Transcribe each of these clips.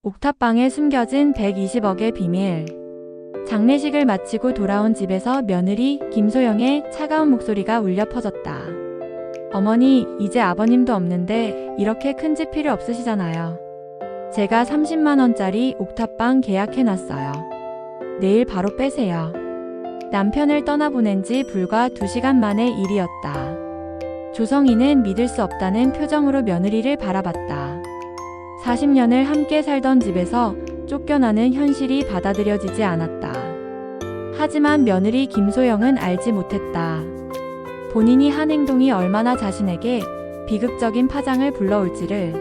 옥탑방에 숨겨진 120억의 비밀. 장례식을 마치고 돌아온 집에서 며느리 김소영의 차가운 목소리가 울려 퍼졌다. 어머니, 이제 아버님도 없는데 이렇게 큰 집 필요 없으시잖아요. 제가 30만원짜리 옥탑방 계약해놨어요. 내일 바로 빼세요. 남편을 떠나보낸 지 불과 2시간 만의 일이었다. 조성이는 믿을 수 없다는 표정으로 며느리를 바라봤다. 40년을 함께 살던 집에서 쫓겨나는 현실이 받아들여지지 않았다. 하지만 며느리 김소영은 알지 못했다. 본인이 한 행동이 얼마나 자신에게 비극적인 파장을 불러올지를.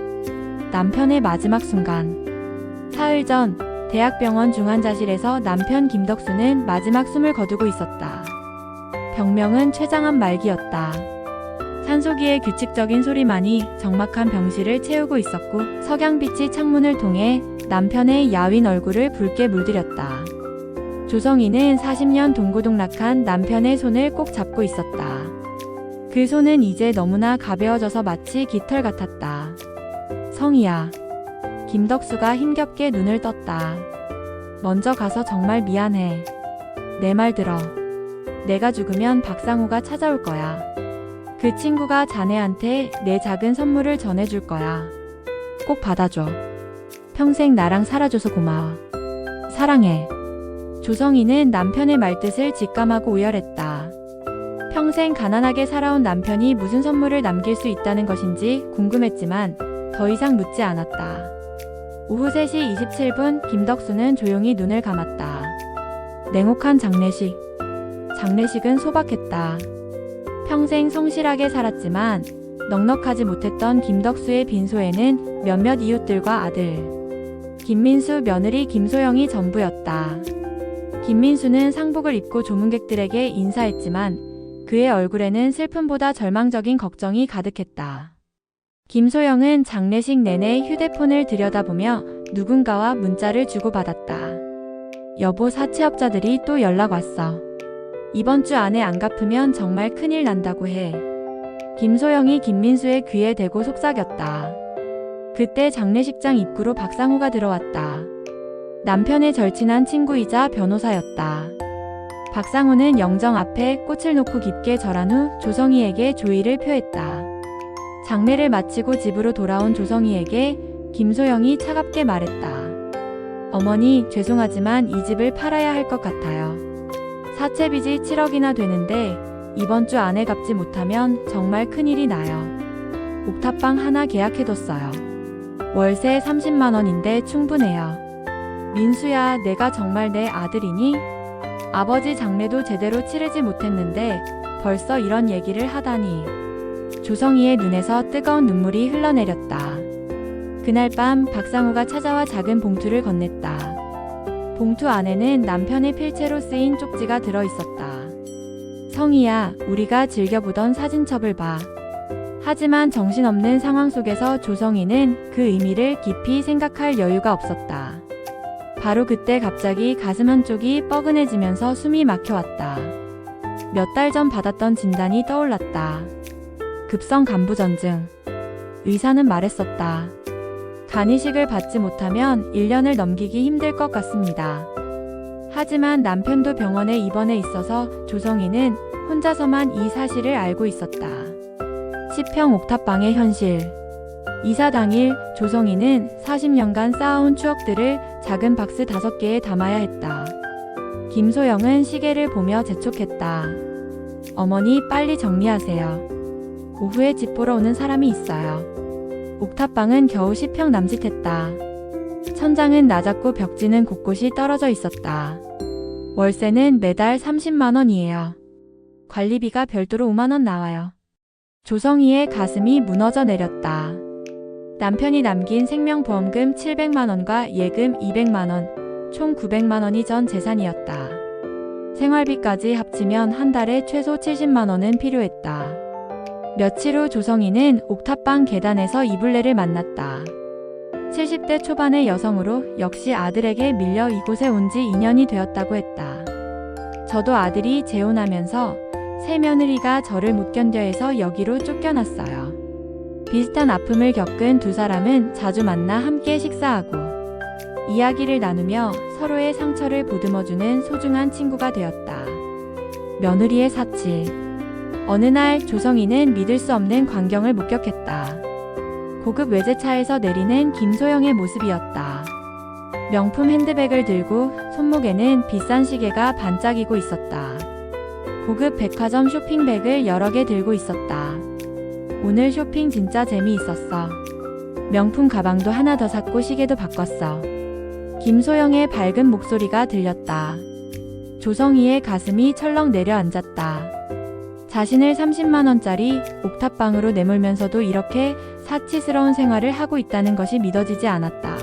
남편의 마지막 순간. 사흘 전 대학병원 중환자실에서 남편 김덕수는 마지막 숨을 거두고 있었다. 병명은 췌장암 말기였다. 산소기의 규칙적인 소리만이 적막한 병실을 채우고 있었고, 석양빛이 창문을 통해 남편의 야윈 얼굴을 붉게 물들였다. 조성이는 40년 동고동락한 남편의 손을 꼭 잡고 있었다. 그 손은 이제 너무나 가벼워져서 마치 깃털 같았다. 성희야. 김덕수가 힘겹게 눈을 떴다. 먼저 가서 정말 미안해. 내 말 들어. 내가 죽으면 박상우가 찾아올 거야. 그 친구가 자네한테 내 작은 선물을 전해줄 거야. 꼭 받아줘. 평생 나랑 살아줘서 고마워. 사랑해. 조성이는 남편의 말뜻을 직감하고 오열했다. 평생 가난하게 살아온 남편이 무슨 선물을 남길 수 있다는 것인지 궁금했지만 더 이상 묻지 않았다. 오후 3시 27분 김덕수는 조용히 눈을 감았다. 냉혹한 장례식. 장례식은 소박했다. 평생 성실하게 살았지만 넉넉하지 못했던 김덕수의 빈소에는 몇몇 이웃들과 아들, 김민수 며느리 김소영이 전부였다. 김민수는 상복을 입고 조문객들에게 인사했지만 그의 얼굴에는 슬픔보다 절망적인 걱정이 가득했다. 김소영은 장례식 내내 휴대폰을 들여다보며 누군가와 문자를 주고받았다. 여보, 사채업자들이 또 연락 왔어. 이번 주 안에 안 갚으면 정말 큰일 난다고 해. 김소영이 김민수의 귀에 대고 속삭였다. 그때 장례식장 입구로 박상우가 들어왔다. 남편의 절친한 친구이자 변호사였다. 박상우는 영정 앞에 꽃을 놓고 깊게 절한 후 조성희에게 조의를 표했다. 장례를 마치고 집으로 돌아온 조성희에게 김소영이 차갑게 말했다. 어머니, 죄송하지만 이 집을 팔아야 할 것 같아요. 사채빚이 7억이나 되는데 이번 주 안에 갚지 못하면 정말 큰일이 나요. 옥탑방 하나 계약해뒀어요. 월세 30만원인데 충분해요. 민수야, 내가 정말 내 아들이니? 아버지 장례도 제대로 치르지 못했는데 벌써 이런 얘기를 하다니. 조성희의 눈에서 뜨거운 눈물이 흘러내렸다. 그날 밤 박상우가 찾아와 작은 봉투를 건넸다. 봉투 안에는 남편의 필체로 쓰인 쪽지가 들어있었다. 성희야, 우리가 즐겨보던 사진첩을 봐. 하지만 정신없는 상황 속에서 조성희는 그 의미를 깊이 생각할 여유가 없었다. 바로 그때 갑자기 가슴 한쪽이 뻐근해지면서 숨이 막혀왔다. 몇 달 전 받았던 진단이 떠올랐다. 급성 간부전증. 의사는 말했었다. 간이식을 받지 못하면 1년을 넘기기 힘들 것 같습니다. 하지만 남편도 병원에 입원해 있어서 조성희는 혼자서만 이 사실을 알고 있었다. 10평 옥탑방의 현실. 이사 당일 조성희는 40년간 쌓아온 추억들을 작은 박스 5개에 담아야 했다. 김소영은 시계를 보며 재촉했다. 어머니, 빨리 정리하세요. 오후에 집 보러 오는 사람이 있어요. 옥탑방은 겨우 10평 남짓했다. 천장은 낮았고 벽지는 곳곳이 떨어져 있었다. 월세는 매달 30만원이에요. 관리비가 별도로 5만원 나와요. 조성희의 가슴이 무너져 내렸다. 남편이 남긴 생명보험금 700만원과 예금 200만원, 총 900만원이 전 재산이었다. 생활비까지 합치면 한 달에 최소 70만원은 필요했다. 며칠 후 조성희는 옥탑방 계단에서 이블레를 만났다. 70대 초반의 여성으로 역시 아들에게 밀려 이곳에 온 지 2년이 되었다고 했다. 저도 아들이 재혼하면서 새 며느리가 저를 못 견뎌 해서 여기로 쫓겨났어요. 비슷한 아픔을 겪은 두 사람은 자주 만나 함께 식사하고 이야기를 나누며 서로의 상처를 보듬어주는 소중한 친구가 되었다. 며느리의 사치. 어느 날 조성이는 믿을 수 없는 광경을 목격했다. 고급 외제차에서 내리는 김소영의 모습이었다. 명품 핸드백을 들고 손목에는 비싼 시계가 반짝이고 있었다. 고급 백화점 쇼핑백을 여러 개 들고 있었다. 오늘 쇼핑 진짜 재미있었어. 명품 가방도 하나 더 샀고 시계도 바꿨어. 김소영의 밝은 목소리가 들렸다. 조성이의 가슴이 철렁 내려앉았다. 자신을 30만 원짜리 옥탑방으로 내몰면서도 이렇게 사치스러운 생활을 하고 있다는 것이 믿어지지 않았다.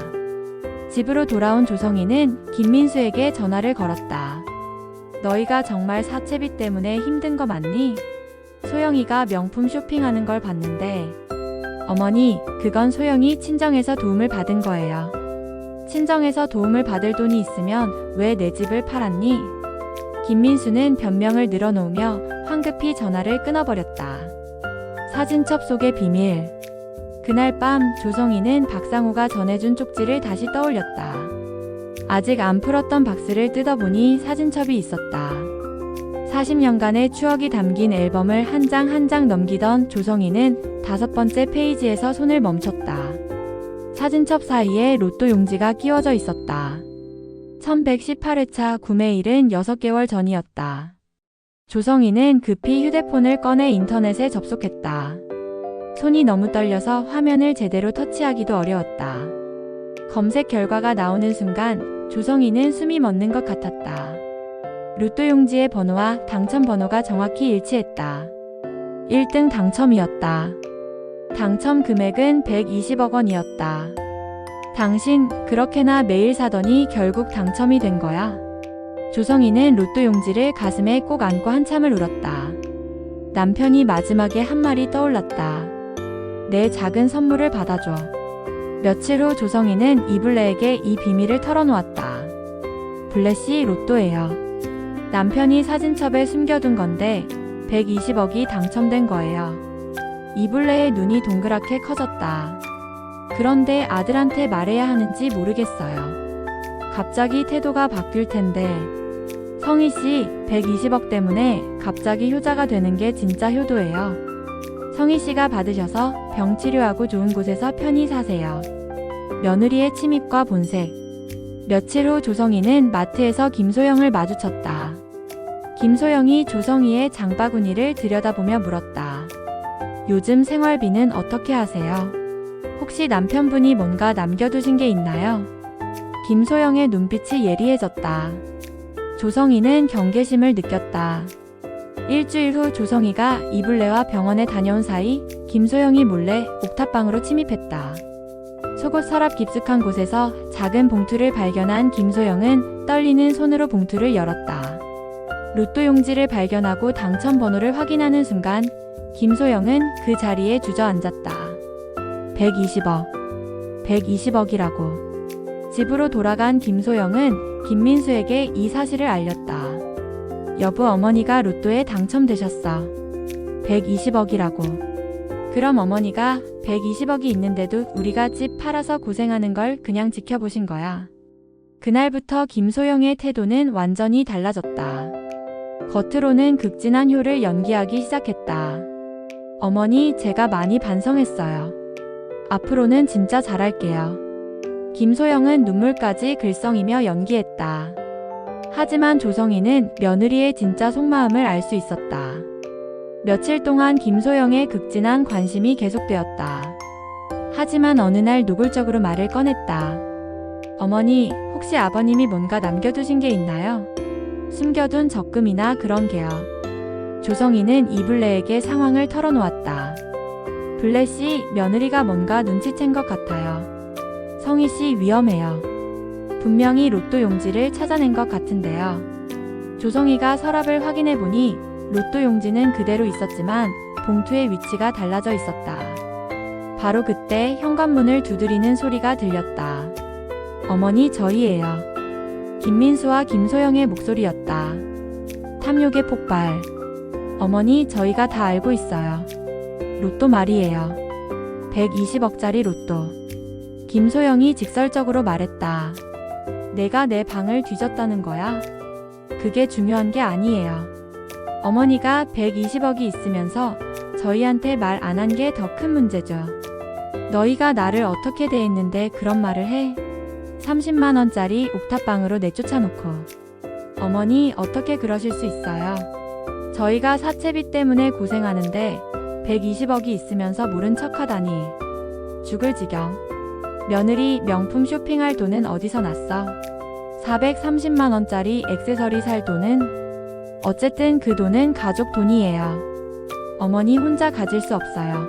집으로 돌아온 조성이는 김민수에게 전화를 걸었다. 너희가 정말 사채비 때문에 힘든 거 맞니? 소영이가 명품 쇼핑하는 걸 봤는데. 어머니, 그건 소영이 친정에서 도움을 받은 거예요. 친정에서 도움을 받을 돈이 있으면 왜 내 집을 팔았니? 김민수는 변명을 늘어놓으며 황급히 전화를 끊어버렸다. 사진첩 속의 비밀. 그날 밤 조성이는 박상호가 전해준 쪽지를 다시 떠올렸다. 아직 안 풀었던 박스를 뜯어보니 사진첩이 있었다. 40년간의 추억이 담긴 앨범을 한 장 한 장 넘기던 조성이는 5번째 페이지에서 손을 멈췄다. 사진첩 사이에 로또 용지가 끼워져 있었다. 1118회차 구매일은 6개월 전이었다. 조성이는 급히 휴대폰을 꺼내 인터넷에 접속했다. 손이 너무 떨려서 화면을 제대로 터치하기도 어려웠다. 검색 결과가 나오는 순간 조성이는 숨이 멎는 것 같았다. 로또 용지의 번호와 당첨 번호가 정확히 일치했다. 1등 당첨이었다. 당첨 금액은 120억 원이었다. 당신 그렇게나 매일 사더니 결국 당첨이 된 거야? 조성이는 로또 용지를 가슴에 꼭 안고 한참을 울었다. 남편이 마지막에 한 말이 떠올랐다. 내 작은 선물을 받아줘. 며칠 후 조성이는 이블레에게 이 비밀을 털어놓았다. 블레씨 로또예요. 남편이 사진첩에 숨겨둔 건데 120억이 당첨된 거예요. 이블레의 눈이 동그랗게 커졌다. 그런데 아들한테 말해야 하는지 모르겠어요. 갑자기 태도가 바뀔 텐데. 성희씨, 120억 때문에 갑자기 효자가 되는 게 진짜 효도예요. 성희씨가 받으셔서 병 치료하고 좋은 곳에서 편히 사세요. 며느리의 침입과 본색. 며칠 후 조성이는 마트에서 김소영을 마주쳤다. 김소영이 조성이의 장바구니를 들여다보며 물었다. 요즘 생활비는 어떻게 하세요? 혹시 남편분이 뭔가 남겨두신 게 있나요? 김소영의 눈빛이 예리해졌다. 조성이는 경계심을 느꼈다. 일주일 후 조성이가 이블레와 병원에 다녀온 사이 김소영이 몰래 옥탑방으로 침입했다. 속옷 서랍 깊숙한 곳에서 작은 봉투를 발견한 김소영은 떨리는 손으로 봉투를 열었다. 로또 용지를 발견하고 당첨 번호를 확인하는 순간 김소영은 그 자리에 주저앉았다. 120억. 120억이라고. 집으로 돌아간 김소영은 김민수에게 이 사실을 알렸다. 여보, 어머니가 로또에 당첨되셨어. 120억이라고. 그럼 어머니가 120억이 있는데도 우리가 집 팔아서 고생하는 걸 그냥 지켜보신 거야. 그날부터 김소영의 태도는 완전히 달라졌다. 겉으로는 극진한 효를 연기하기 시작했다. 어머니, 제가 많이 반성했어요. 앞으로는 진짜 잘할게요. 김소영은 눈물까지 글썽이며 연기했다. 하지만 조성이는 며느리의 진짜 속마음을 알 수 있었다. 며칠 동안 김소영의 극진한 관심이 계속되었다. 하지만 어느 날 노골적으로 말을 꺼냈다. 어머니, 혹시 아버님이 뭔가 남겨두신 게 있나요? 숨겨둔 적금이나 그런 게요. 조성이는 이블레에게 상황을 털어놓았다. 블레씨, 며느리가 뭔가 눈치챈 것 같아요. 성희씨, 위험해요. 분명히 로또 용지를 찾아낸 것 같은데요. 조성이가 서랍을 확인해보니 로또 용지는 그대로 있었지만 봉투의 위치가 달라져 있었다. 바로 그때 현관문을 두드리는 소리가 들렸다. 어머니, 저희예요. 김민수와 김소영의 목소리였다. 탐욕의 폭발. 어머니, 저희가 다 알고 있어요. 로또 말이에요. 120억짜리 로또. 김소영이 직설적으로 말했다. 내가 내 방을 뒤졌다는 거야? 그게 중요한 게 아니에요. 어머니가 120억이 있으면서 저희한테 말 안 한 게 더 큰 문제죠. 너희가 나를 어떻게 대했는데 그런 말을 해? 30만 원짜리 옥탑방으로 내쫓아놓고. 어머니 어떻게 그러실 수 있어요? 저희가 사채비 때문에 고생하는데 120억이 있으면서 모른 척하다니. 죽을 지경. 며느리 명품 쇼핑할 돈은 어디서 났어? 430만 원짜리 액세서리 살 돈은? 어쨌든 그 돈은 가족 돈이에요. 어머니 혼자 가질 수 없어요.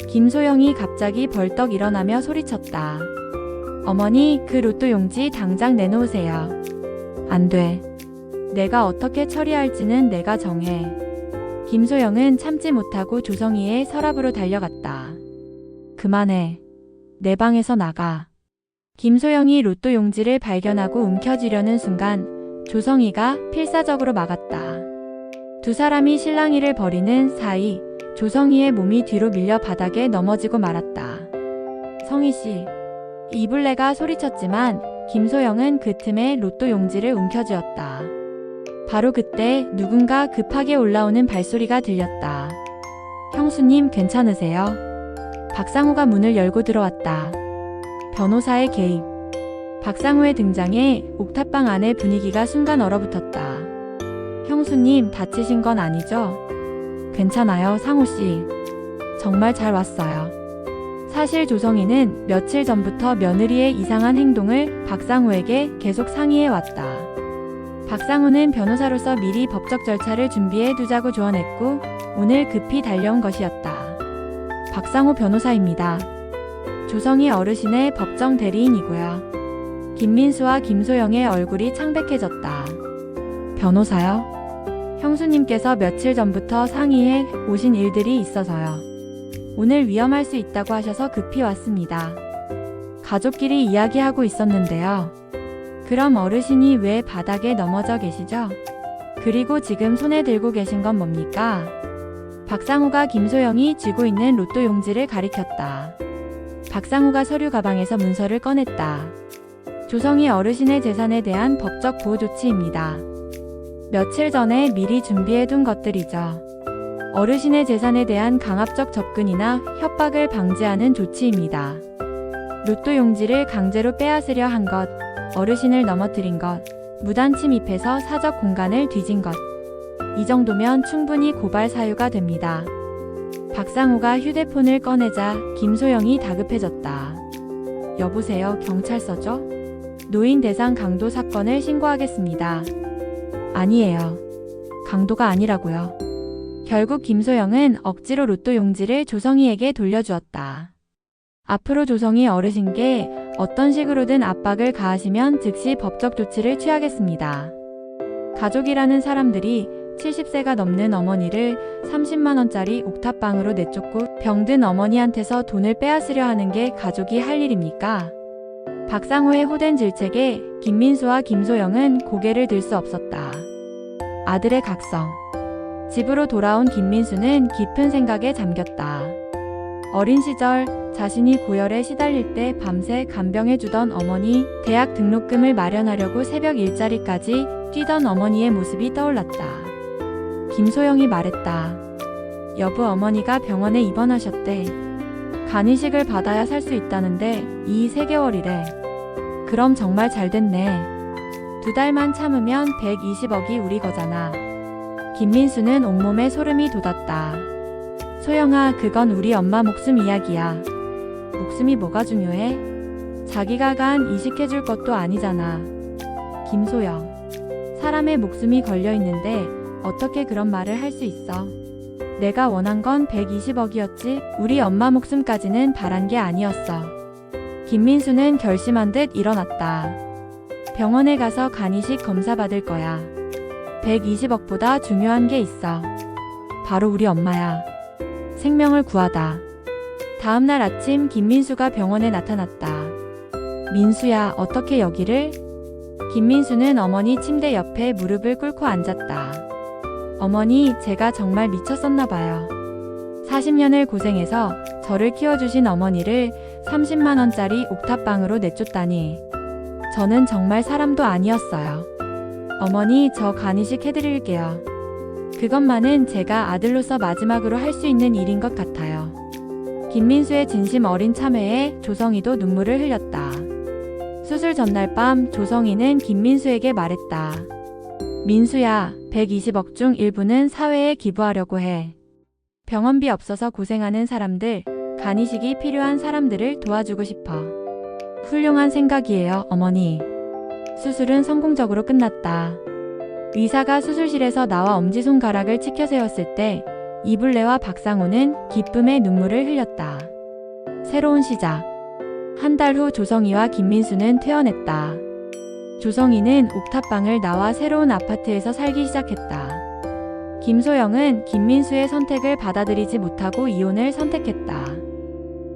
김소영이 갑자기 벌떡 일어나며 소리쳤다. 어머니, 그 로또 용지 당장 내놓으세요. 안 돼. 내가 어떻게 처리할지는 내가 정해. 김소영은 참지 못하고 조성희의 서랍으로 달려갔다. 그만해. 내 방에서 나가. 김소영이 로또 용지를 발견하고 움켜쥐려는 순간 조성희가 필사적으로 막았다. 두 사람이 실랑이를 벌이는 사이 조성희의 몸이 뒤로 밀려 바닥에 넘어지고 말았다. 성희씨. 이블레가 소리쳤지만 김소영은 그 틈에 로또 용지를 움켜쥐었다. 바로 그때 누군가 급하게 올라오는 발소리가 들렸다. 형수님 괜찮으세요? 박상우가 문을 열고 들어왔다. 변호사의 개입. 박상우의 등장에 옥탑방 안의 분위기가 순간 얼어붙었다. 형수님 다치신 건 아니죠? 괜찮아요, 상우씨. 정말 잘 왔어요. 사실 조성희는 며칠 전부터 며느리의 이상한 행동을 박상우에게 계속 상의해 왔다. 박상우는 변호사로서 미리 법적 절차를 준비해 두자고 조언했고 오늘 급히 달려온 것이었다. 박상우 변호사입니다. 조성희 어르신의 법정 대리인이고요. 김민수와 김소영의 얼굴이 창백해졌다. 변호사요? 형수님께서 며칠 전부터 상의해 오신 일들이 있어서요. 오늘 위험할 수 있다고 하셔서 급히 왔습니다. 가족끼리 이야기하고 있었는데요. 그럼 어르신이 왜 바닥에 넘어져 계시죠? 그리고 지금 손에 들고 계신 건 뭡니까? 박상우가 김소영이 쥐고 있는 로또 용지를 가리켰다. 박상우가 서류 가방에서 문서를 꺼냈다. 조성희 어르신의 재산에 대한 법적 보호 조치입니다. 며칠 전에 미리 준비해둔 것들이죠. 어르신의 재산에 대한 강압적 접근이나 협박을 방지하는 조치입니다. 로또 용지를 강제로 빼앗으려 한 것, 어르신을 넘어뜨린 것, 무단 침입해서 사적 공간을 뒤진 것. 이 정도면 충분히 고발 사유가 됩니다. 박상우가 휴대폰을 꺼내자 김소영이 다급해졌다. 여보세요, 경찰서죠? 노인 대상 강도 사건을 신고하겠습니다. 아니에요. 강도가 아니라고요. 결국 김소영은 억지로 로또 용지를 조성희에게 돌려주었다. 앞으로 조성희 어르신께 어떤 식으로든 압박을 가하시면 즉시 법적 조치를 취하겠습니다. 가족이라는 사람들이 70세가 넘는 어머니를 30만 원짜리 옥탑방으로 내쫓고 병든 어머니한테서 돈을 빼앗으려 하는 게 가족이 할 일입니까? 박상우의 호된 질책에 김민수와 김소영은 고개를 들 수 없었다. 아들의 각성. 집으로 돌아온 김민수는 깊은 생각에 잠겼다. 어린 시절 자신이 고열에 시달릴 때 밤새 간병해주던 어머니, 대학 등록금을 마련하려고 새벽 일자리까지 뛰던 어머니의 모습이 떠올랐다. 김소영이 말했다. 여부 어머니가 병원에 입원하셨대. 간이식을 받아야 살 수 있다는데 3개월이래. 그럼 정말 잘 됐네. 2달만 참으면 120억이 우리 거잖아. 김민수는 온몸에 소름이 돋았다. 소영아, 그건 우리 엄마 목숨 이야기야. 목숨이 뭐가 중요해? 자기가 간 이식해줄 것도 아니잖아. 김소영. 사람의 목숨이 걸려있는데 어떻게 그런 말을 할 수 있어? 내가 원한 건 120억이었지 우리 엄마 목숨까지는 바란 게 아니었어. 김민수는 결심한 듯 일어났다. 병원에 가서 간이식 검사 받을 거야. 120억보다 중요한 게 있어. 바로 우리 엄마야. 생명을 구하다. 다음날 아침 김민수가 병원에 나타났다. 민수야, 어떻게 여기를? 김민수는 어머니 침대 옆에 무릎을 꿇고 앉았다. 어머니, 제가 정말 미쳤었나 봐요. 40년을 고생해서 저를 키워주신 어머니를 30만 원짜리 옥탑방으로 내쫓다니. 저는 정말 사람도 아니었어요. 어머니, 저 간이식 해드릴게요. 그것만은 제가 아들로서 마지막으로 할 수 있는 일인 것 같아요. 김민수의 진심 어린 참회에 조성이도 눈물을 흘렸다. 수술 전날 밤 조성이는 김민수에게 말했다. 민수야, 120억 중 일부는 사회에 기부하려고 해. 병원비 없어서 고생하는 사람들, 간이식이 필요한 사람들을 도와주고 싶어. 훌륭한 생각이에요, 어머니. 수술은 성공적으로 끝났다. 의사가 수술실에서 나와 엄지손가락을 치켜 세웠을 때 이블레와 박상호는 기쁨의 눈물을 흘렸다. 새로운 시작. 한 달 후 조성이와 김민수는 퇴원했다. 조성이는 옥탑방을 나와 새로운 아파트에서 살기 시작했다. 김소영은 김민수의 선택을 받아들이지 못하고 이혼을 선택했다.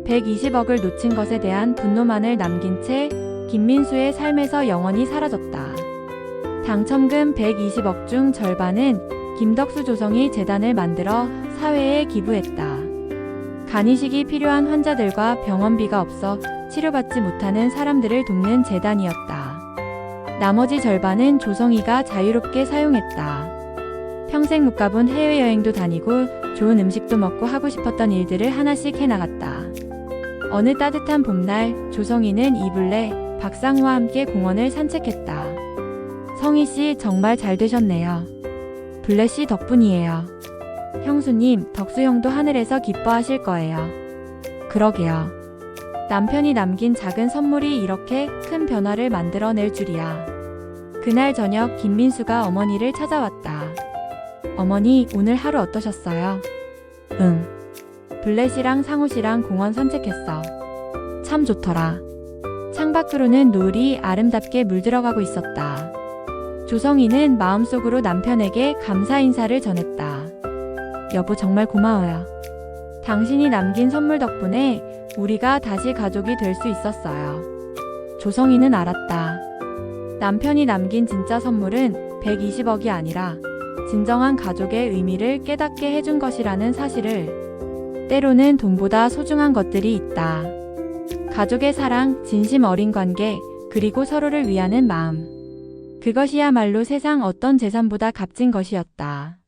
120억을 놓친 것에 대한 분노만을 남긴 채 김민수의 삶에서 영원히 사라졌다. 당첨금 120억 중 절반은 김덕수 조성이 재단을 만들어 사회에 기부했다. 간이식이 필요한 환자들과 병원비가 없어 치료받지 못하는 사람들을 돕는 재단이었다. 나머지 절반은 조성이가 자유롭게 사용했다. 평생 못 가본 해외여행도 다니고 좋은 음식도 먹고 하고 싶었던 일들을 하나씩 해나갔다. 어느 따뜻한 봄날 조성이는 이블레, 박상우와 함께 공원을 산책했다. 성희씨 정말 잘 되셨네요. 블레씨 덕분이에요. 형수님, 덕수형도 하늘에서 기뻐하실 거예요. 그러게요. 남편이 남긴 작은 선물이 이렇게 큰 변화를 만들어낼 줄이야. 그날 저녁 김민수가 어머니를 찾아왔다. 어머니, 오늘 하루 어떠셨어요? 응. 블렛이랑 상우씨랑 공원 산책했어. 참 좋더라. 창밖으로는 노을이 아름답게 물들어가고 있었다. 조성이는 마음속으로 남편에게 감사 인사를 전했다. 여보, 정말 고마워요. 당신이 남긴 선물 덕분에 우리가 다시 가족이 될 수 있었어요. 조성이는 알았다. 남편이 남긴 진짜 선물은 120억이 아니라 진정한 가족의 의미를 깨닫게 해준 것이라는 사실을. 때로는 돈보다 소중한 것들이 있다. 가족의 사랑, 진심 어린 관계, 그리고 서로를 위하는 마음. 그것이야말로 세상 어떤 재산보다 값진 것이었다.